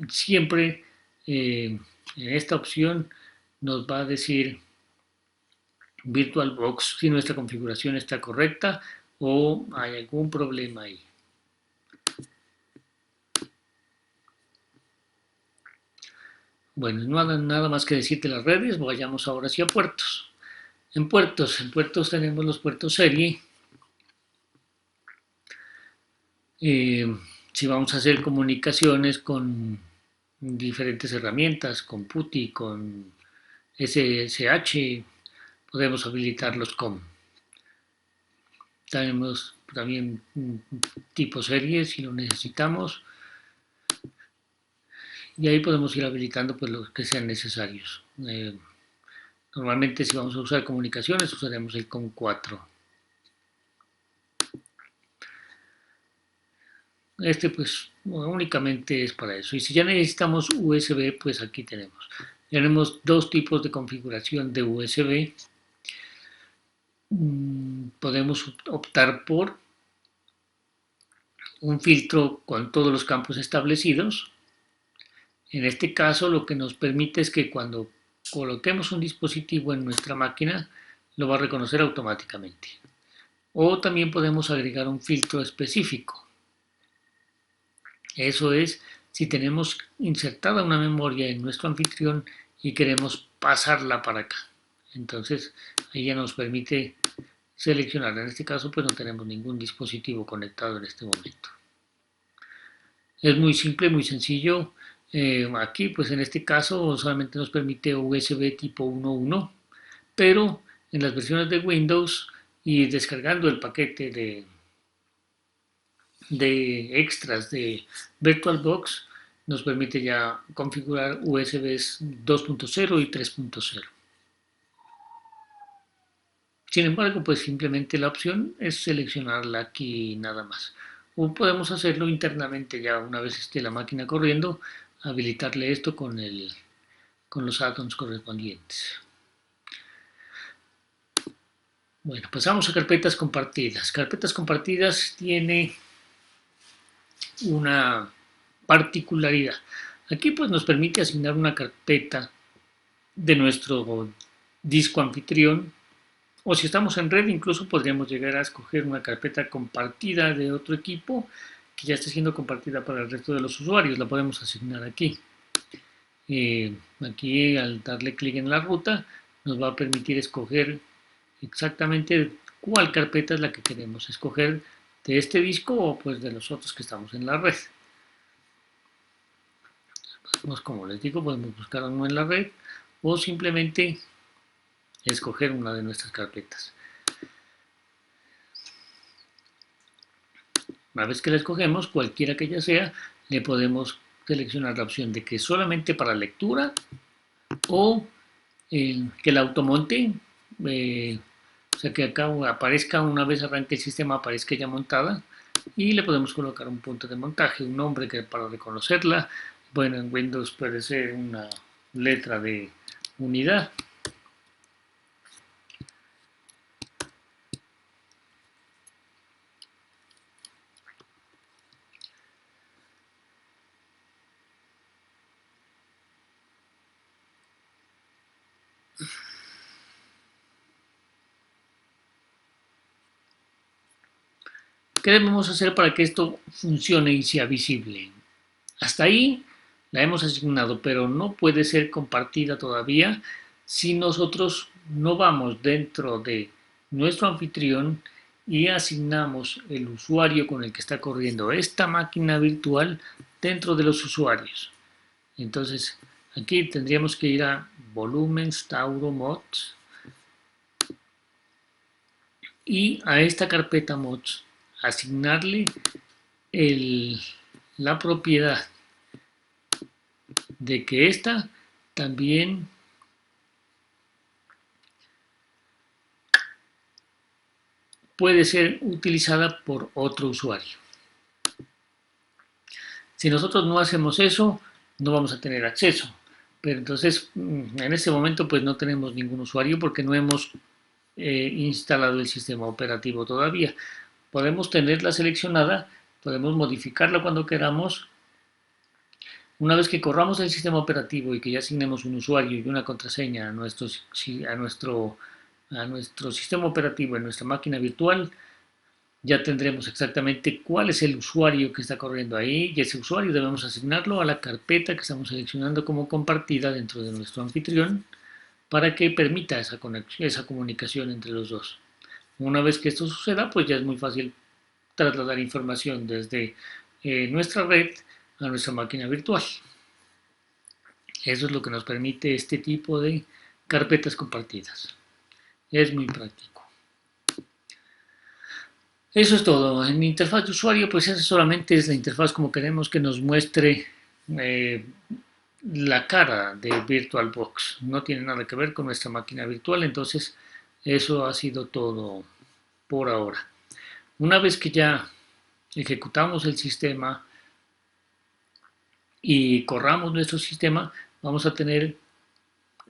siempre en esta opción nos va a decir VirtualBox si nuestra configuración está correcta o hay algún problema ahí. Bueno, no hay nada más que decir de las redes, vayamos ahora hacia puertos. En puertos tenemos los puertos serie. Si vamos a hacer comunicaciones con diferentes herramientas, con PuTTY, con SSH, podemos habilitarlos con. Tenemos también tipo serie si lo necesitamos. Y ahí podemos ir habilitando pues los que sean necesarios. Normalmente si vamos a usar comunicaciones usaremos el COM4. Este pues únicamente es para eso. Y si ya necesitamos USB, pues aquí tenemos. Tenemos dos tipos de configuración de USB. Podemos optar por un filtro con todos los campos establecidos. En este caso lo que nos permite es que cuando coloquemos un dispositivo en nuestra máquina, lo va a reconocer automáticamente. O también podemos agregar un filtro específico. Eso es si tenemos insertada una memoria en nuestro anfitrión y queremos pasarla para acá. Entonces ahí ya nos permite seleccionar. En este caso pues no tenemos ningún dispositivo conectado en este momento. Es muy simple, muy sencillo. Aquí pues en este caso solamente nos permite USB tipo 1.1, pero en las versiones de Windows y descargando el paquete de extras de VirtualBox nos permite ya configurar USBs 2.0 y 3.0. Sin embargo, pues simplemente la opción es seleccionarla aquí nada más. O podemos hacerlo internamente ya una vez esté la máquina corriendo, habilitarle esto con los add-ons correspondientes. Bueno, pasamos a carpetas compartidas. Carpetas compartidas tiene una particularidad. Aquí pues nos permite asignar una carpeta de nuestro disco anfitrión, o si estamos en red incluso podríamos llegar a escoger una carpeta compartida de otro equipo que ya esté siendo compartida para el resto de los usuarios. La podemos asignar aquí. Aquí al darle clic en la ruta nos va a permitir escoger exactamente cuál carpeta es la que queremos escoger de este disco o pues de los otros que estamos en la red. Como les digo, podemos buscar uno en la red o simplemente escoger una de nuestras carpetas. Una vez que la escogemos, cualquiera que ella sea, le podemos seleccionar la opción de que solamente para lectura o que la automonte, o sea que acá aparezca una vez arranque el sistema, aparezca ya montada, y le podemos colocar un punto de montaje, un nombre que para reconocerla. Bueno, en Windows puede ser una letra de unidad. ¿Qué debemos hacer para que esto funcione y sea visible? Hasta ahí la hemos asignado, pero no puede ser compartida todavía si nosotros no vamos dentro de nuestro anfitrión y asignamos el usuario con el que está corriendo esta máquina virtual dentro de los usuarios. Entonces, aquí tendríamos que ir a Volumens, Tauro, Mods y a esta carpeta Mods asignarle la propiedad de que esta también puede ser utilizada por otro usuario. Si nosotros no hacemos eso, no vamos a tener acceso. Pero entonces, en este momento, pues no tenemos ningún usuario porque no hemos instalado el sistema operativo todavía. Podemos tenerla seleccionada, podemos modificarla cuando queramos. Una vez que corramos el sistema operativo y que ya asignemos un usuario y una contraseña a nuestro sistema operativo en nuestra máquina virtual, ya tendremos exactamente cuál es el usuario que está corriendo ahí y ese usuario debemos asignarlo a la carpeta que estamos seleccionando como compartida dentro de nuestro anfitrión para que permita esa comunicación entre los dos. Una vez que esto suceda, pues ya es muy fácil trasladar información desde nuestra red a nuestra máquina virtual. Eso es lo que nos permite este tipo de carpetas compartidas. Es muy práctico. Eso es todo. En mi interfaz de usuario, pues esa solamente es la interfaz como queremos que nos muestre la cara de VirtualBox. No tiene nada que ver con nuestra máquina virtual, entonces eso ha sido todo por ahora. Una vez que ya ejecutamos el sistema y corramos nuestro sistema, vamos a tener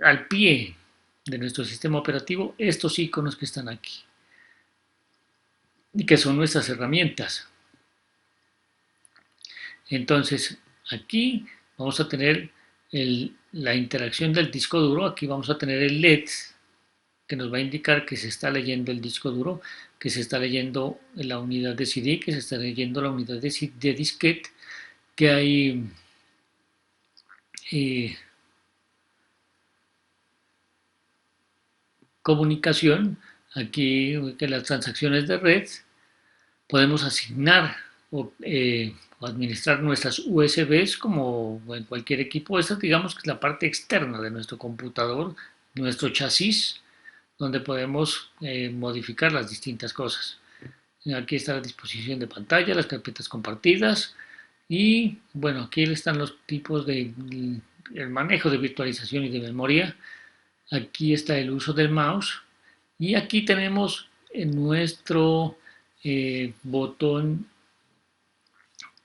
al pie de nuestro sistema operativo estos iconos que están aquí y que son nuestras herramientas. Entonces, aquí vamos a tener la interacción del disco duro. Aquí vamos a tener el LED que nos va a indicar que se está leyendo el disco duro, que se está leyendo la unidad de CD, que se está leyendo la unidad de disquete, que hay comunicación. Aquí que las transacciones de red podemos asignar o administrar nuestras USBs como en cualquier equipo. Esta digamos que es la parte externa de nuestro computador, nuestro chasis, donde podemos modificar las distintas cosas. Aquí está la disposición de pantalla, las carpetas compartidas y bueno, aquí están los tipos de el manejo de virtualización y de memoria. Aquí está el uso del mouse y aquí tenemos nuestro botón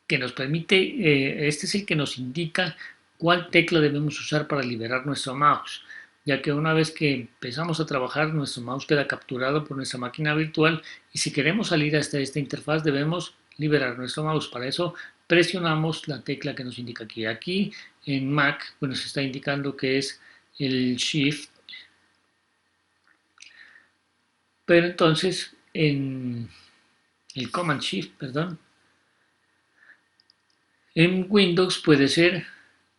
que nos permite, este es el que nos indica cuál tecla debemos usar para liberar nuestro mouse, ya que una vez que empezamos a trabajar nuestro mouse queda capturado por nuestra máquina virtual y si queremos salir hasta esta interfaz debemos liberar nuestro mouse. Para eso presionamos la tecla que nos indica aquí. Aquí en Mac pues nos está indicando que es el Shift, pero entonces en el Command Shift, perdón, en Windows puede ser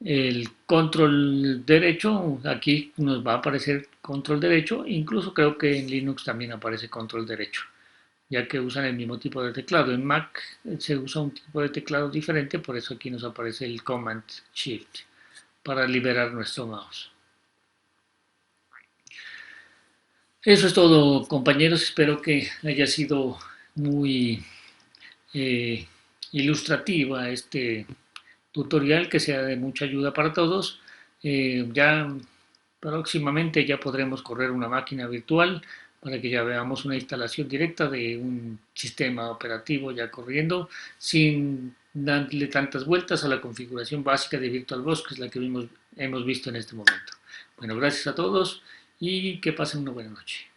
el control derecho. Aquí nos va a aparecer control derecho, incluso creo que en Linux también aparece control derecho, ya que usan el mismo tipo de teclado. En Mac se usa un tipo de teclado diferente, por eso aquí nos aparece el Command Shift para liberar nuestro mouse. Eso es todo, compañeros. Espero que haya sido muy ilustrativa este tutorial, que sea de mucha ayuda para todos. Ya próximamente ya podremos correr una máquina virtual para que ya veamos una instalación directa de un sistema operativo ya corriendo sin darle tantas vueltas a la configuración básica de VirtualBox, que es la que hemos visto en este momento. Bueno, gracias a todos y que pasen una buena noche.